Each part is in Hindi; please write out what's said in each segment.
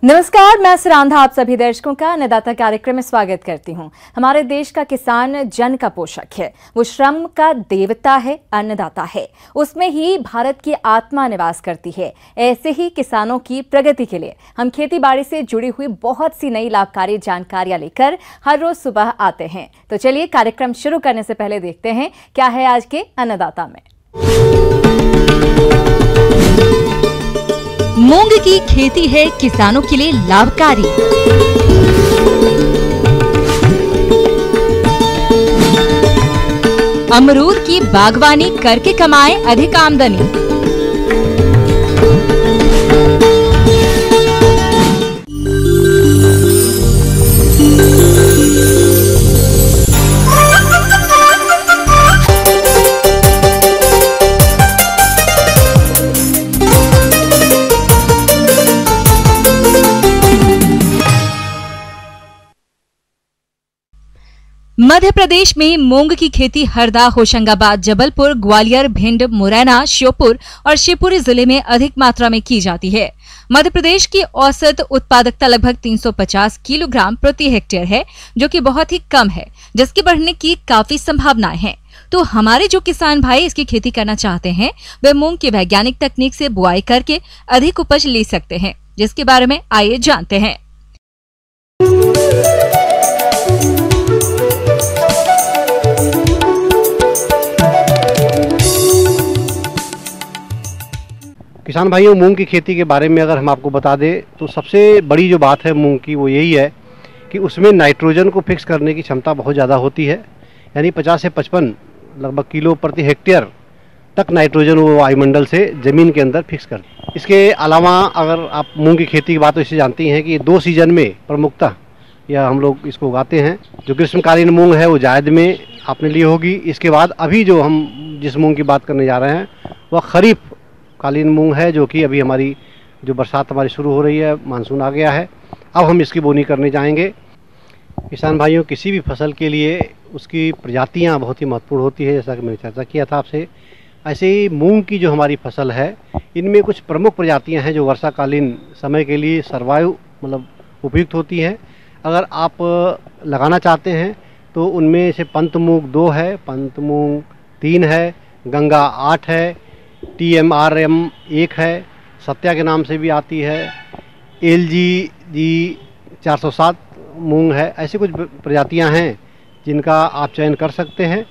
नमस्कार, मैं सुरांधा आप सभी दर्शकों का अन्नदाता कार्यक्रम में स्वागत करती हूं। हमारे देश का किसान जन का पोषक है, वो श्रम का देवता है, अन्नदाता है। उसमें ही भारत की आत्मा निवास करती है। ऐसे ही किसानों की प्रगति के लिए हम खेती बाड़ी से जुड़ी हुई बहुत सी नई लाभकारी जानकारियां लेकर हर रोज सुबह आते हैं। तो चलिए कार्यक्रम शुरू करने से पहले देखते हैं क्या है आज के अन्नदाता में। मूंग की खेती है किसानों के लिए लाभकारी। अमरूद की बागवानी करके कमाए अधिक आमदनी। मध्य प्रदेश में मूंग की खेती हरदा, होशंगाबाद, जबलपुर, ग्वालियर, भिंड, मुरैना, श्योपुर और शिवपुरी जिले में अधिक मात्रा में की जाती है। मध्य प्रदेश की औसत उत्पादकता लगभग 350 किलोग्राम प्रति हेक्टेयर है, जो कि बहुत ही कम है, जिसके बढ़ने की काफी संभावनाएं हैं। तो हमारे जो किसान भाई इसकी खेती करना चाहते हैं, वे मूंग की वैज्ञानिक तकनीक से बुआई करके अधिक उपज ले सकते हैं, जिसके बारे में आइए जानते हैं। किसान भाइयों, मूंग की खेती के बारे में अगर हम आपको बता दें तो सबसे बड़ी जो बात है मूंग की वो यही है कि उसमें नाइट्रोजन को फिक्स करने की क्षमता बहुत ज़्यादा होती है। यानी 50 से 55 लगभग किलो प्रति हेक्टेयर तक नाइट्रोजन वो वायुमंडल से ज़मीन के अंदर फिक्स कर। इसके अलावा अगर आप मूंग की खेती की बात तो इसे जानती हैं कि 2 सीजन में प्रमुखतः या हम लोग इसको उगाते हैं। जो ग्रीष्मकालीन मूंग है वो जायद में आपने ली होगी। इसके बाद अभी जो हम जिस मूंग की बात करने जा रहे हैं वह खरीफ कालीन मूंग है, जो कि अभी हमारी जो बरसात हमारी शुरू हो रही है, मानसून आ गया है, अब हम इसकी बोनी करने जाएंगे। किसान भाइयों, किसी भी फसल के लिए उसकी प्रजातियां बहुत ही महत्वपूर्ण होती है, जैसा कि मैंने चर्चा किया था आपसे। ऐसे ही मूंग की जो हमारी फसल है, इनमें कुछ प्रमुख प्रजातियां हैं जो वर्षाकालीन समय के लिए सर्वायु मतलब उपयुक्त होती हैं। अगर आप लगाना चाहते हैं तो उनमें से पंत मूंग 2 है, पंत मूंग 3 है, गंगा 8 है, TMRM 1 है, सत्या के नाम से भी आती है, LGG 407 मूंग है। ऐसी कुछ प्रजातियां हैं जिनका आप चयन कर सकते हैं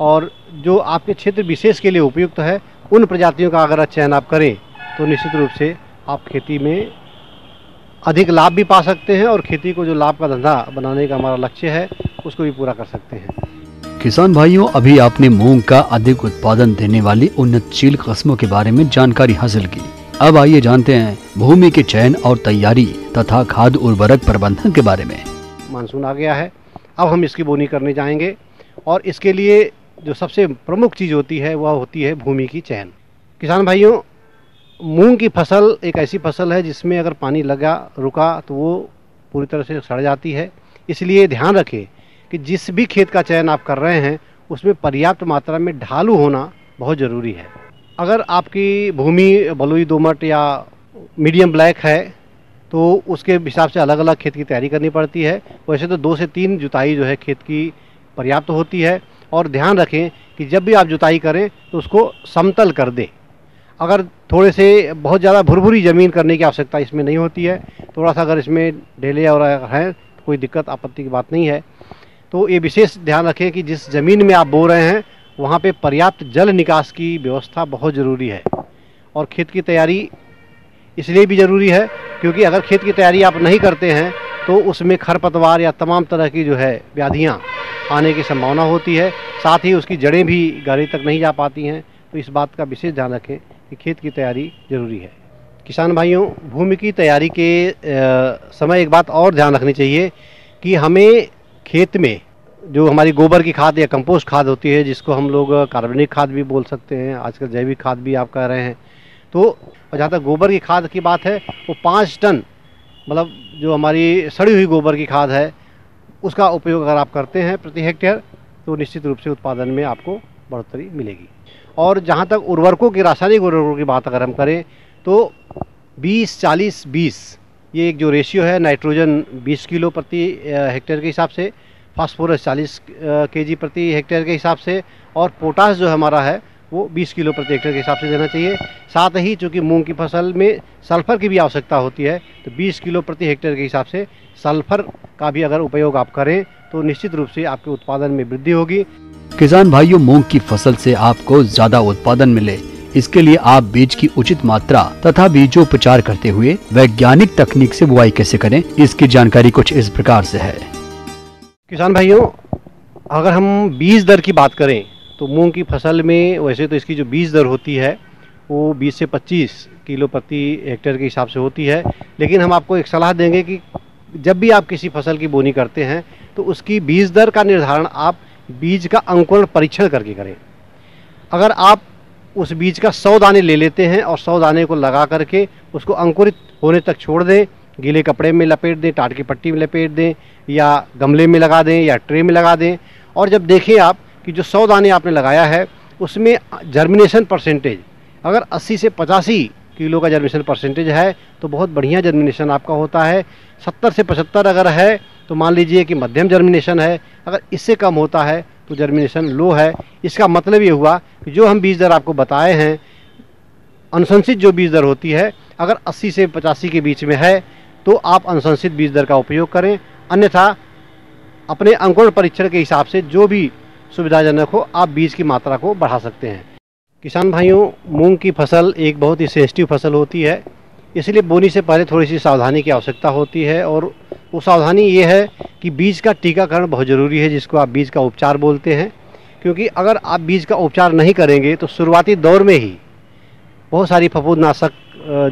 और जो आपके क्षेत्र विशेष के लिए उपयुक्त है, उन प्रजातियों का अगर चयन आप करें तो निश्चित रूप से आप खेती में अधिक लाभ भी पा सकते हैं और खेती को जो लाभ का धंधा बनाने का हमारा लक्ष्य है उसको भी पूरा कर सकते हैं। किसान भाइयों, अभी आपने मूंग का अधिक उत्पादन देने वाली उन्नतशील किस्मों के बारे में जानकारी हासिल की। अब आइए जानते हैं भूमि के चयन और तैयारी तथा खाद उर्वरक प्रबंधन के बारे में। मानसून आ गया है, अब हम इसकी बोनी करने जाएंगे और इसके लिए जो सबसे प्रमुख चीज़ होती है वह होती है भूमि की चयन। किसान भाइयों, मूंग की फसल एक ऐसी फसल है जिसमें अगर पानी लगा रुका तो वो पूरी तरह से सड़ जाती है। इसलिए ध्यान रखें कि जिस भी खेत का चयन आप कर रहे हैं उसमें पर्याप्त मात्रा में ढालू होना बहुत ज़रूरी है। अगर आपकी भूमि बलुई दोमट या मीडियम ब्लैक है तो उसके हिसाब से अलग अलग खेत की तैयारी करनी पड़ती है। वैसे तो 2 से 3 जुताई जो है खेत की पर्याप्त होती है। और ध्यान रखें कि जब भी आप जुताई करें तो उसको समतल कर दें। अगर थोड़े से बहुत ज़्यादा भुरभुरी ज़मीन करने की आवश्यकता इसमें नहीं होती है। थोड़ा सा अगर इसमें ढेले और है तो कोई दिक्कत आपत्ति की बात नहीं है। तो ये विशेष ध्यान रखें कि जिस ज़मीन में आप बो रहे हैं वहाँ पे पर्याप्त जल निकास की व्यवस्था बहुत ज़रूरी है। और खेत की तैयारी इसलिए भी ज़रूरी है क्योंकि अगर खेत की तैयारी आप नहीं करते हैं तो उसमें खरपतवार या तमाम तरह की जो है व्याधियाँ आने की संभावना होती है। साथ ही उसकी जड़ें भी गहराई तक नहीं जा पाती हैं। तो इस बात का विशेष ध्यान रखें कि खेत की तैयारी ज़रूरी है। किसान भाइयों, भूमि की तैयारी के समय एक बात और ध्यान रखनी चाहिए कि हमें खेत में जो हमारी गोबर की खाद या कंपोस्ट खाद होती है, जिसको हम लोग कार्बनिक खाद भी बोल सकते हैं, आजकल जैविक खाद भी आप कह रहे हैं, तो जहाँ तक गोबर की खाद की बात है वो 5 टन मतलब जो हमारी सड़ी हुई गोबर की खाद है उसका उपयोग अगर आप करते हैं प्रति हेक्टेयर तो निश्चित रूप से उत्पादन में आपको बढ़ोतरी मिलेगी। और जहाँ तक उर्वरकों की, रासायनिक उर्वरकों की बात अगर हम करें तो 20-40-20 ये एक जो रेशियो है, नाइट्रोजन 20 किलो प्रति हेक्टेयर के हिसाब से, फास्फोरस 40 केजी प्रति हेक्टेयर के हिसाब से, और पोटास जो हमारा है वो 20 किलो प्रति हेक्टेयर के हिसाब से देना चाहिए। साथ ही चूँकि मूंग की फसल में सल्फर की भी आवश्यकता होती है, तो 20 किलो प्रति हेक्टेयर के हिसाब से सल्फर का भी अगर उपयोग आप करें तो निश्चित रूप से आपके उत्पादन में वृद्धि होगी। किसान भाइयों, मूंग की फसल से आपको ज्यादा उत्पादन मिले, इसके लिए आप बीज की उचित मात्रा तथा बीजोपचार करते हुए वैज्ञानिक तकनीक से बुआई कैसे करें, इसकी जानकारी कुछ इस प्रकार से है। किसान भाइयों, अगर हम बीज दर की बात करें तो मूंग की फसल में वैसे तो इसकी जो बीज दर होती है वो 20 से 25 किलो प्रति हेक्टेयर के हिसाब से होती है, लेकिन हम आपको एक सलाह देंगे कि जब भी आप किसी फसल की बोनी करते हैं तो उसकी बीज दर का निर्धारण आप बीज का अंकुरण परीक्षण करके करें। अगर आप उस बीज का 100 दाने ले लेते हैं और 100 दाने को लगा करके उसको अंकुरित होने तक छोड़ दें, गीले कपड़े में लपेट दें, टाट की पट्टी में लपेट दें, या गमले में लगा दें, या ट्रे में लगा दें, और जब देखें आप कि जो 100 दाने आपने लगाया है उसमें जर्मिनेशन परसेंटेज अगर 80 से 85 किलो का जर्मिनेशन परसेंटेज है तो बहुत बढ़िया जर्मिनेशन आपका होता है। 70 से 75 अगर है तो मान लीजिए कि मध्यम जर्मिनेशन है। अगर इससे कम होता है तो जर्मिनेशन लो है। इसका मतलब ये हुआ कि जो हम बीज दर आपको बताए हैं, अनुशंसित जो बीज दर होती है, अगर 80 से 85 के बीच में है तो आप अनुशंसित बीज दर का उपयोग करें, अन्यथा अपने अंकुरण परीक्षण के हिसाब से जो भी सुविधाजनक हो आप बीज की मात्रा को बढ़ा सकते हैं। किसान भाइयों, मूंग की फसल एक बहुत ही सेंसिटिव फसल होती है, इसलिए बोनी से पहले थोड़ी सी सावधानी की आवश्यकता होती है, और वो सावधानी ये है कि बीज का टीकाकरण बहुत ज़रूरी है, जिसको आप बीज का उपचार बोलते हैं। क्योंकि अगर आप बीज का उपचार नहीं करेंगे तो शुरुआती दौर में ही बहुत सारी फफूंदनाशक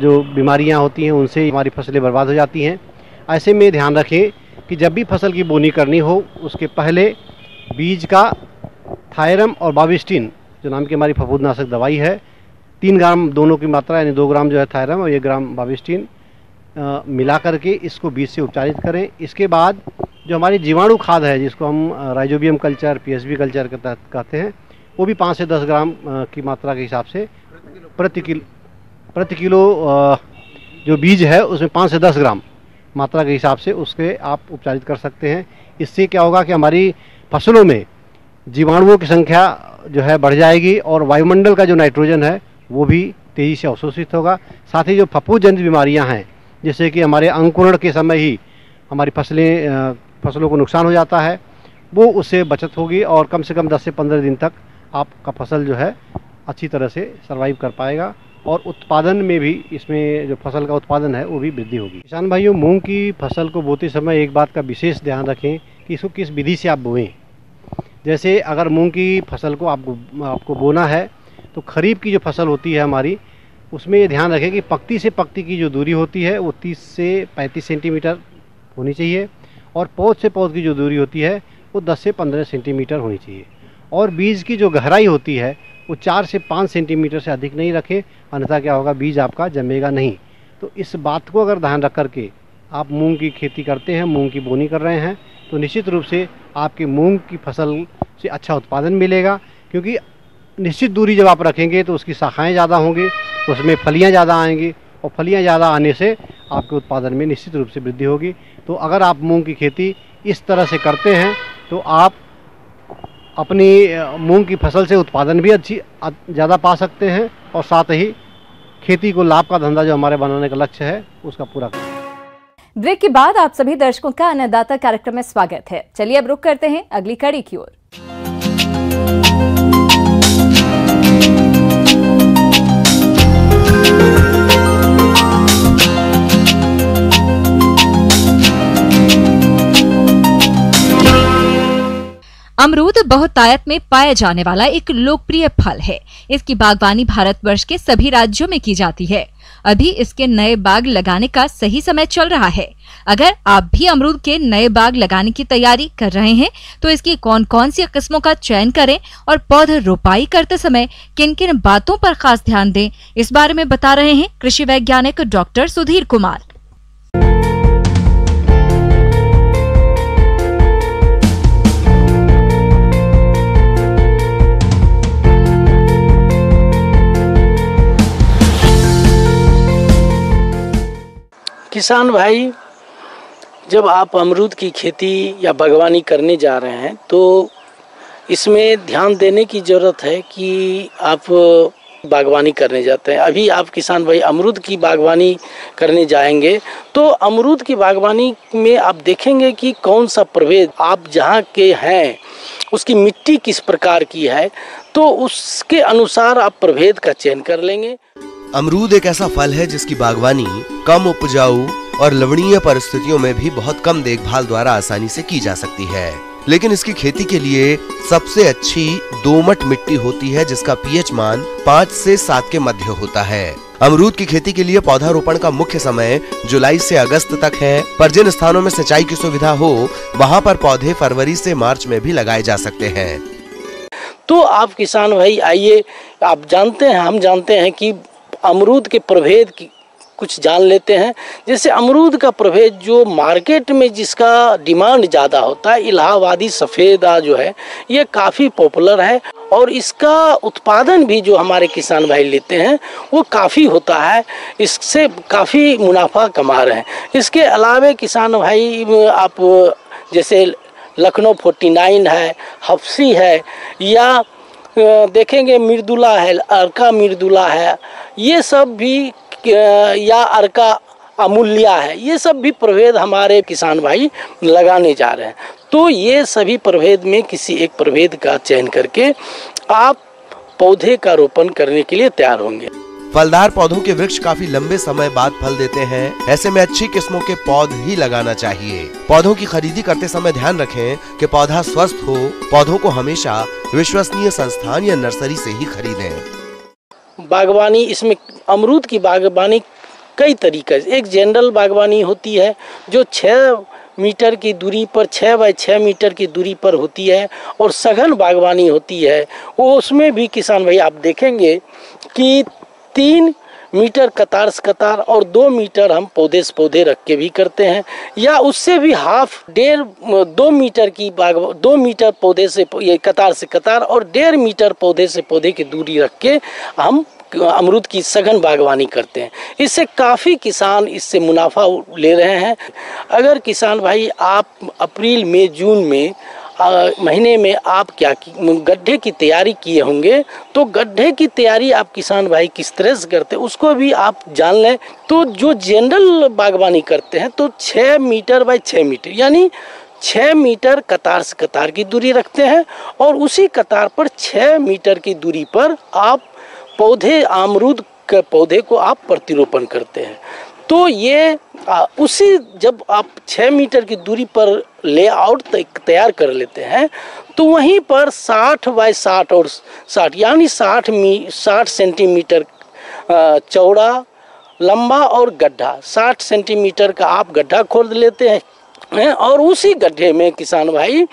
जो बीमारियां होती हैं उनसे हमारी फसलें बर्बाद हो जाती हैं। ऐसे में ध्यान रखें कि जब भी फसल की बोनी करनी हो उसके पहले बीज का थायरम और बाविस्टिन जो नाम की हमारी फफूंदनाशक दवाई है, 3 ग्राम दोनों की मात्रा, यानी 2 ग्राम जो है थायरम और 1 ग्राम बाविस्टिन मिला करके इसको बीज से उपचारित करें। इसके बाद जो हमारी जीवाणु खाद है, जिसको हम राइजोबियम कल्चर, पीएसबी कल्चर के तहत कहते हैं, वो भी 5 से 10 ग्राम की मात्रा के हिसाब से प्रति किलो जो बीज है उसमें 5 से 10 ग्राम मात्रा के हिसाब से उसके आप उपचारित कर सकते हैं। इससे क्या होगा कि हमारी फसलों में जीवाणुओं की संख्या जो है बढ़ जाएगी और वायुमंडल का जो नाइट्रोजन है वो भी तेज़ी से अवशोषित होगा। साथ ही जो फफूंदजनित बीमारियां हैं, जैसे कि हमारे अंकुरण के समय ही हमारी फसलों को नुकसान हो जाता है, वो उससे बचत होगी और कम से कम 10 से 15 दिन तक आपका फसल जो है अच्छी तरह से सर्वाइव कर पाएगा और उत्पादन में भी, इसमें जो फसल का उत्पादन है वो भी वृद्धि होगी। किसान भाइयों, मूंग की फसल को बोते समय एक बात का विशेष ध्यान रखें कि इसको किस विधि से आप बोएं। जैसे अगर मूंग की फसल को आपको बोना है तो खरीफ की जो फसल होती है हमारी, उसमें ये ध्यान रखें कि पक्ति से पक्ति की जो दूरी होती है वो 30 से 35 सेंटीमीटर होनी चाहिए, और पौध से पौध की जो दूरी होती है वो 10 से 15 सेंटीमीटर होनी चाहिए, और बीज की जो गहराई होती है वो 4 से 5 सेंटीमीटर से अधिक नहीं रखें, अन्यथा क्या होगा, बीज आपका जमेगा नहीं। तो इस बात को अगर ध्यान रख करके आप मूंग की खेती करते हैं, मूंग की बोनी कर रहे हैं, तो निश्चित रूप से आपकी मूंग की फसल से अच्छा उत्पादन मिलेगा। क्योंकि निश्चित दूरी जब आप रखेंगे तो उसकी शाखाएं ज़्यादा होंगी, उसमें फलियां ज़्यादा आएंगी, और फलियां ज़्यादा आने से आपके उत्पादन में निश्चित रूप से वृद्धि होगी। तो अगर आप मूंग की खेती इस तरह से करते हैं तो आप अपनी मूंग की फसल से उत्पादन भी ज़्यादा पा सकते हैं, और साथ ही खेती को लाभ का धंधा जो हमारे बनाने का लक्ष्य है उसका पूरा करें। ब्रेक के बाद आप सभी दर्शकों का अन्नदाता कार्यक्रम में स्वागत है। चलिए अब रुक करते हैं अगली कड़ी की ओर। अमरूद बहुतायत में पाया जाने वाला एक लोकप्रिय फल है। इसकी बागवानी भारतवर्ष के सभी राज्यों में की जाती है। अभी इसके नए बाग लगाने का सही समय चल रहा है। अगर आप भी अमरूद के नए बाग लगाने की तैयारी कर रहे हैं तो इसकी कौन कौन सी किस्मों का चयन करें और पौध रोपाई करते समय किन किन बातों पर खास ध्यान दें, इस बारे में बता रहे हैं कृषि वैज्ञानिक डॉक्टर सुधीर कुमार। किसान भाई, जब आप अमरूद की खेती या बागवानी करने जा रहे हैं तो इसमें ध्यान देने की ज़रूरत है कि आप बागवानी करने जाते हैं। अभी आप किसान भाई अमरूद की बागवानी करने जाएंगे तो अमरूद की बागवानी में आप देखेंगे कि कौन सा प्रभेद आप जहाँ के हैं उसकी मिट्टी किस प्रकार की है, तो उसके अनुसार आप प्रभेद का चयन कर लेंगे। अमरूद एक ऐसा फल है जिसकी बागवानी कम उपजाऊ और लवणीय परिस्थितियों में भी बहुत कम देखभाल द्वारा आसानी से की जा सकती है, लेकिन इसकी खेती के लिए सबसे अच्छी दोमट मिट्टी होती है जिसका पीएच मान 5 से 7 के मध्य होता है। अमरूद की खेती के लिए पौधारोपण का मुख्य समय जुलाई से अगस्त तक है, पर जिन स्थानों में सिंचाई की सुविधा हो वहां पर पौधे फरवरी से मार्च में भी लगाए जा सकते हैं। तो आप किसान भाई आइए, आप जानते हैं, हम जानते हैं कि अमरूद के प्रभेद की कुछ जान लेते हैं। जैसे अमरूद का प्रभेद जो मार्केट में जिसका डिमांड ज़्यादा होता है, इलाहाबादी सफ़ेदा जो है ये काफ़ी पॉपुलर है और इसका उत्पादन भी जो हमारे किसान भाई लेते हैं वो काफ़ी होता है, इससे काफ़ी मुनाफा कमा रहे हैं। इसके अलावा किसान भाई आप जैसे लखनऊ 49 है, हफ्सी है, या देखेंगे मिर्दुला है, अर्का मिर्दुला है, ये सब भी, या अर्का अमूल्या है, ये सब भी प्रभेद हमारे किसान भाई लगाने जा रहे हैं। तो ये सभी प्रभेद में किसी एक प्रभेद का चयन करके आप पौधे का रोपण करने के लिए तैयार होंगे। फलदार पौधों के वृक्ष काफी लंबे समय बाद फल देते हैं, ऐसे में अच्छी किस्मों के पौधे ही लगाना चाहिए। पौधों की खरीदी करते समय ध्यान रखें कि पौधा स्वस्थ हो। पौधों को हमेशा विश्वसनीय संस्थान या नर्सरी से ही खरीदें। बागवानी, इसमें अमरूद की बागवानी कई तरीके से, एक जनरल बागवानी होती है जो 6 मीटर की दूरी पर, 6 बाय 6 मीटर की दूरी पर होती है, और सघन बागवानी होती है वो, उसमें भी किसान भाई आप देखेंगे कि 3 मीटर कतार से कतार और 2 मीटर हम पौधे से पौधे रख के भी करते हैं, या उससे भी हाफ 2 मीटर की 2 मीटर पौधे से ये कतार से कतार और 1.5 मीटर पौधे से पौधे की दूरी रख के हम अमरूद की सघन बागवानी करते हैं। इससे काफ़ी किसान इससे मुनाफा ले रहे हैं। अगर किसान भाई आप अप्रैल मई जून में महीने में आप गड्ढे की तैयारी किए होंगे, तो गड्ढे की तैयारी आप किसान भाई किस तरह से करते हैं उसको भी आप जान लें। तो जो जनरल बागवानी करते हैं तो 6 मीटर बाय 6 मीटर यानी 6 मीटर कतार से कतार की दूरी रखते हैं, और उसी कतार पर 6 मीटर की दूरी पर आप पौधे, अमरूद के पौधे को आप प्रतिरोपण करते हैं। तो ये उसी जब आप 6 मीटर की दूरी पर लेआउट तैयार कर लेते हैं तो वहीं पर 60 बाय 60 और 60 यानी 60 सेंटीमीटर चौड़ा, लंबा और गड्ढा 60 सेंटीमीटर का आप गड्ढा खोद लेते हैं, और उसी गड्ढे में किसान भाई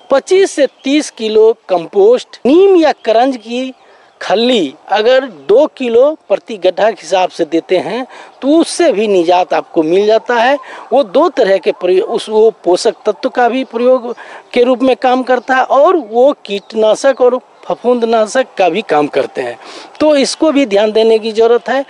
25 से 30 किलो कंपोस्ट, नीम या करंज की खल्ली अगर 2 किलो प्रति गड्ढा के हिसाब से देते हैं तो उससे भी निजात आपको मिल जाता है। वो 2 तरह के वो पोषक तत्व का भी प्रयोग के रूप में काम करता है, और वो कीटनाशक और फफूंदनाशक का भी काम करते हैं। तो इसको भी ध्यान देने की जरूरत है।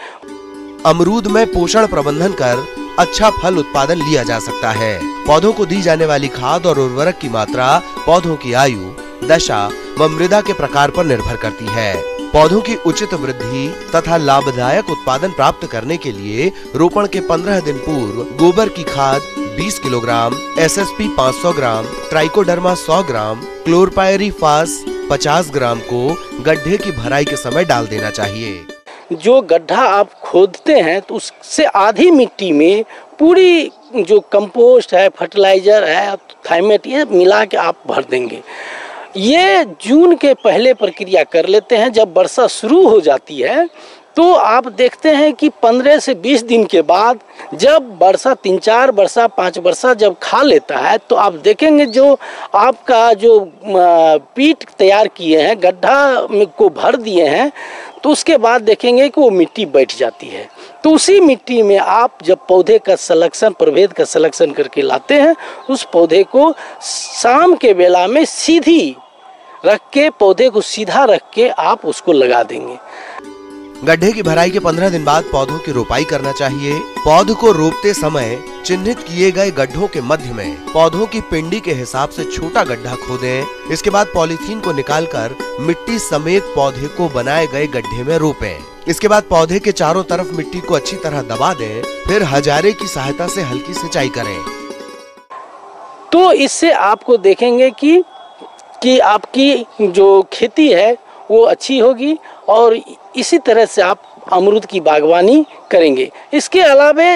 अमरूद में पोषण प्रबंधन कर अच्छा फल उत्पादन लिया जा सकता है। पौधों को दी जाने वाली खाद और उर्वरक की मात्रा पौधों की आयु, दशा व मृदा के प्रकार पर निर्भर करती है। पौधों की उचित वृद्धि तथा लाभदायक उत्पादन प्राप्त करने के लिए रोपण के 15 दिन पूर्व गोबर की खाद 20 किलोग्राम, एसएसपी 500 ग्राम, ट्राइकोडर्मा 100 ग्राम, क्लोरपायरीफास 50 ग्राम को गड्ढे की भराई के समय डाल देना चाहिए। जो गड्ढा आप खोदते हैं तो उससे आधी मिट्टी में पूरी जो कंपोस्ट है, फर्टिलाइजर है, थाइमेट, ये मिला के आप भर देंगे। ये जून के पहले प्रक्रिया कर लेते हैं। जब वर्षा शुरू हो जाती है तो आप देखते हैं कि 15 से 20 दिन के बाद जब वर्षा 3-4 वर्षा 5 वर्षा जब खा लेता है तो आप देखेंगे जो आपका जो पीट तैयार किए हैं, गड्ढा को भर दिए हैं, तो उसके बाद देखेंगे कि वो मिट्टी बैठ जाती है। तो उसी मिट्टी में आप जब पौधे का सिलेक्शन, प्रभेद का सिलेक्शन करके लाते हैं, उस पौधे को शाम के बेला में सीधी रख के, पौधे को सीधा रख के आप उसको लगा देंगे। गड्ढे की भराई के 15 दिन बाद पौधों की रोपाई करना चाहिए। पौध को रोपते समय चिन्हित किए गए गड्ढों के मध्य में पौधों की पिंडी के हिसाब से छोटा गड्ढा खोदें। इसके बाद पॉलीथीन को निकालकर मिट्टी समेत पौधे को बनाए गए गड्ढे में रोपें। इसके बाद पौधे के चारों तरफ मिट्टी को अच्छी तरह दबा दें, फिर हजारे की सहायता से हल्की सिंचाई करें। तो इससे आपको देखेंगे कि आपकी जो खेती है वो अच्छी होगी और इसी तरह से आप अमरूद की बागवानी करेंगे। इसके अलावे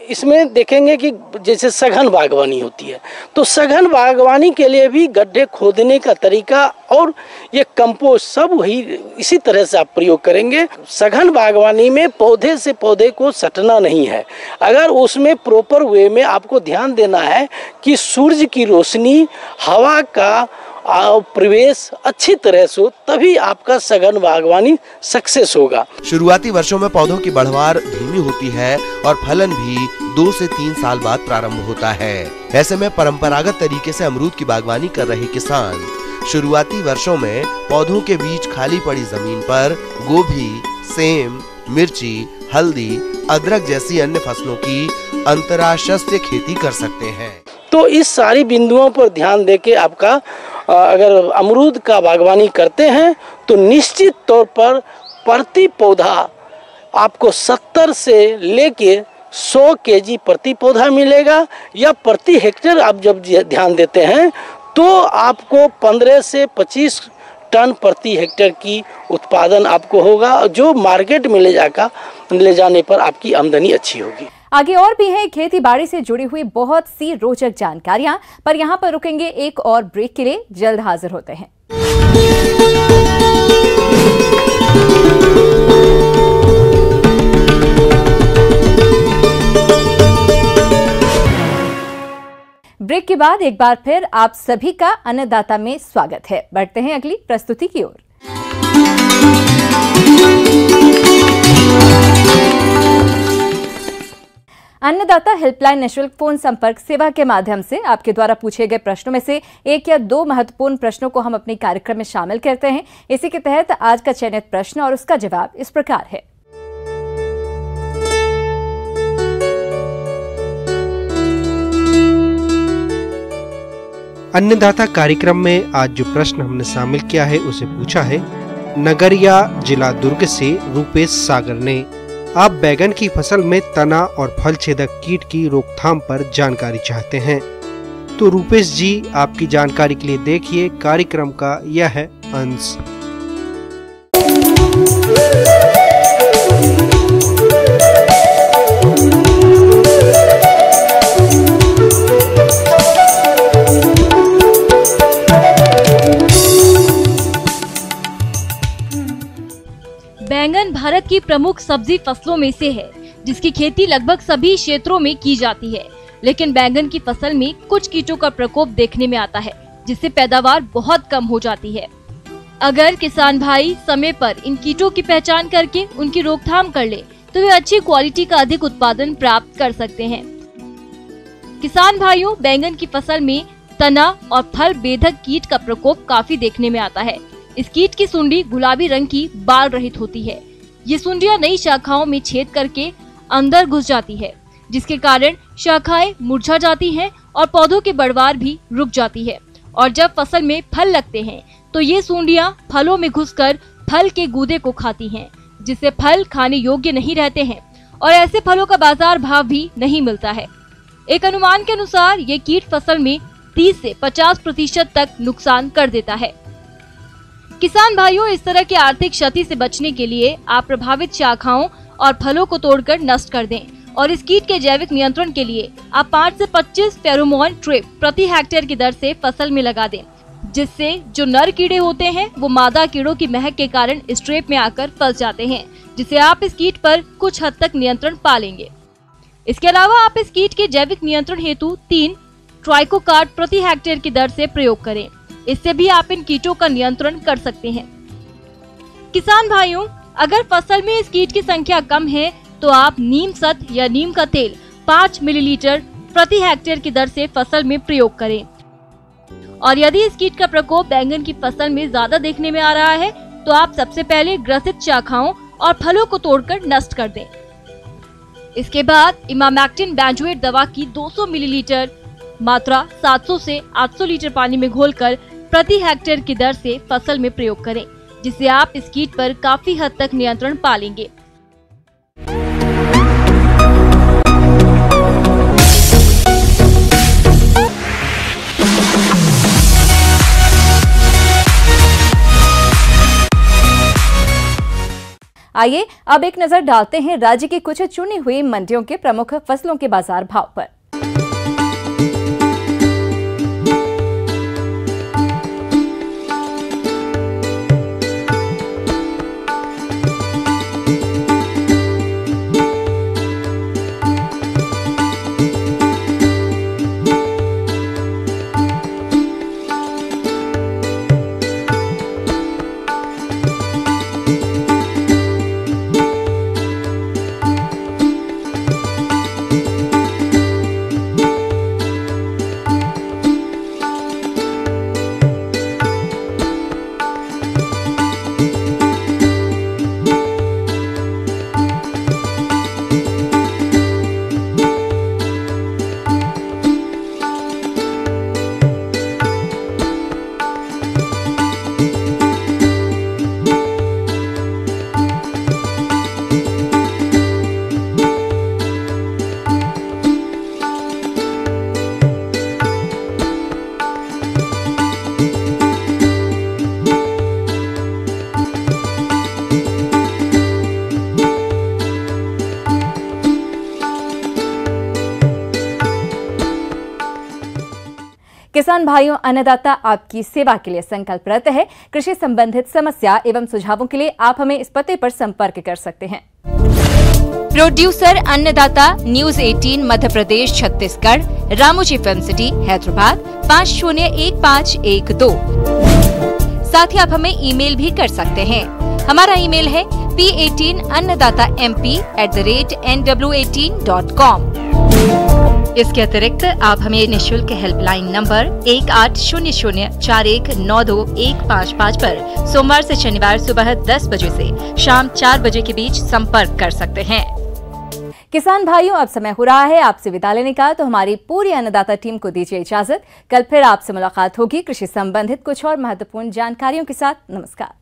इसमें देखेंगे कि जैसे सघन बागवानी होती है, तो सघन बागवानी के लिए भी गड्ढे खोदने का तरीका और ये कंपोस्ट सब वही इसी तरह से आप प्रयोग करेंगे। सघन बागवानी में पौधे से पौधे को सटना नहीं है। अगर उसमें प्रॉपर वे में आपको ध्यान देना है कि सूरज की रोशनी, हवा का प्रवेश अच्छी तरह से हो, तभी आपका सघन बागवानी सक्सेस होगा। शुरुआती वर्षों में पौधों की बढ़वार धीमी होती है और फलन भी 2 से 3 साल बाद प्रारंभ होता है। ऐसे में परंपरागत तरीके से अमरूद की बागवानी कर रहे किसान शुरुआती वर्षों में पौधों के बीच खाली पड़ी जमीन पर गोभी, सेम, मिर्ची, हल्दी, अदरक जैसी अन्य फसलों की अंतराशस्त्य खेती कर सकते हैं। तो इस सारी बिंदुओं पर ध्यान देके आपका अगर अमरूद का बागवानी करते हैं तो निश्चित तौर पर प्रति पौधा आपको 70 से लेके 100 केजी प्रति पौधा मिलेगा, या प्रति हेक्टेयर आप जब ध्यान देते हैं तो आपको 15 से 25 टन प्रति हेक्टेयर की उत्पादन आपको होगा, जो मार्केट में ले जाने पर आपकी आमदनी अच्छी होगी। आगे और भी है खेती बाड़ी से जुड़ी हुई बहुत सी रोचक जानकारियां, पर यहां पर रुकेंगे एक और ब्रेक के लिए। जल्द हाजिर होते हैं। ब्रेक के बाद एक बार फिर आप सभी का अन्नदाता में स्वागत है। बढ़ते हैं अगली प्रस्तुति की ओर। अन्नदाता हेल्पलाइन निःशुल्क फोन संपर्क सेवा के माध्यम से आपके द्वारा पूछे गए प्रश्नों में से 1 या 2 महत्वपूर्ण प्रश्नों को हम अपने कार्यक्रम में शामिल करते हैं। इसी के तहत आज का चयनित प्रश्न और उसका जवाब इस प्रकार है। अन्नदाता कार्यक्रम में आज जो प्रश्न हमने शामिल किया है उसे पूछा है नगरिया जिला दुर्ग से रूपेश सागर ने। आप बैगन की फसल में तना और फल छेदक कीट की रोकथाम पर जानकारी चाहते हैं। तो रूपेश जी, आपकी जानकारी के लिए देखिए कार्यक्रम का यह है अंश। बैंगन भारत की प्रमुख सब्जी फसलों में से है, जिसकी खेती लगभग सभी क्षेत्रों में की जाती है। लेकिन बैंगन की फसल में कुछ कीटों का प्रकोप देखने में आता है, जिससे पैदावार बहुत कम हो जाती है। अगर किसान भाई समय पर इन कीटों की पहचान करके उनकी रोकथाम कर ले, तो वे अच्छी क्वालिटी का अधिक उत्पादन प्राप्त कर सकते हैं। किसान भाइयों, बैंगन की फसल में तना और फल बेधक कीट का प्रकोप काफी देखने में आता है। इस कीट की सुंडी गुलाबी रंग की बाल रहित होती है। ये सुंडियां नई शाखाओं में छेद करके अंदर घुस जाती है, जिसके कारण शाखाएं मुरझा जाती हैं और पौधों की बढ़वार भी रुक जाती है। और जब फसल में फल लगते हैं तो ये सुंडियां फलों में घुसकर फल के गूदे को खाती हैं, जिससे फल खाने योग्य नहीं रहते हैं और ऐसे फलों का बाजार भाव भी नहीं मिलता है। एक अनुमान के अनुसार ये कीट फसल में 30 से 50% तक नुकसान कर देता है। किसान भाइयों, इस तरह की आर्थिक क्षति से बचने के लिए आप प्रभावित शाखाओं और फलों को तोड़कर नष्ट कर दें और इस कीट के जैविक नियंत्रण के लिए आप 5 से 25 फेरोमोन ट्रैप प्रति हेक्टेयर की दर से फसल में लगा दें, जिससे जो नर कीड़े होते हैं वो मादा कीड़ों की महक के कारण इस ट्रैप में आकर फंस जाते हैं, जिससे आप इस कीट पर कुछ हद तक नियंत्रण पा लेंगे। इसके अलावा आप इस कीट के जैविक नियंत्रण हेतु 3 ट्राइकोकार्ड प्रति हेक्टेयर की दर से प्रयोग करें। इससे भी आप इन कीटों का नियंत्रण कर सकते हैं। किसान भाइयों, अगर फसल में इस कीट की संख्या कम है तो आप नीम सत या नीम का तेल 5 मिलीलीटर प्रति हेक्टेयर की दर से फसल में प्रयोग करें। और यदि इस कीट का प्रकोप बैंगन की फसल में ज्यादा देखने में आ रहा है तो आप सबसे पहले ग्रसित शाखाओं और फलों को तोड़कर नष्ट कर दें। इसके बाद इमामेक्टिन बेंजोएट दवा की 200 मिलीलीटर मात्रा 700 से 800 लीटर पानी में घोलकर प्रति हेक्टेयर की दर से फसल में प्रयोग करें, जिससे आप इस कीट पर काफी हद तक नियंत्रण पा लेंगे। आइए अब एक नजर डालते हैं राज्य की कुछ चुनी हुई मंडियों के प्रमुख फसलों के बाजार भाव पर। किसान भाइयों, अन्नदाता आपकी सेवा के लिए संकल्परत है। कृषि संबंधित समस्या एवं सुझावों के लिए आप हमें इस पते पर संपर्क कर सकते हैं। प्रोड्यूसर अन्नदाता, news 18 Madhya Pradesh Chhattisgarh, Ramoji film city Hyderabad 501512। साथ ही आप हमें ईमेल भी कर सकते हैं। हमारा ईमेल है p18annadatamp@nw18.com। इसके अतिरिक्त आप हमें निःशुल्क हेल्पलाइन नंबर 1800419215 पर सोमवार से शनिवार सुबह 10 बजे से शाम 4 बजे के बीच संपर्क कर सकते हैं। किसान भाइयों, अब समय हो रहा है आपसे विदा लेने का, तो हमारी पूरी अन्नदाता टीम को दीजिए इजाजत। कल फिर आपसे मुलाकात होगी कृषि संबंधित कुछ और महत्वपूर्ण जानकारियों के साथ। नमस्कार।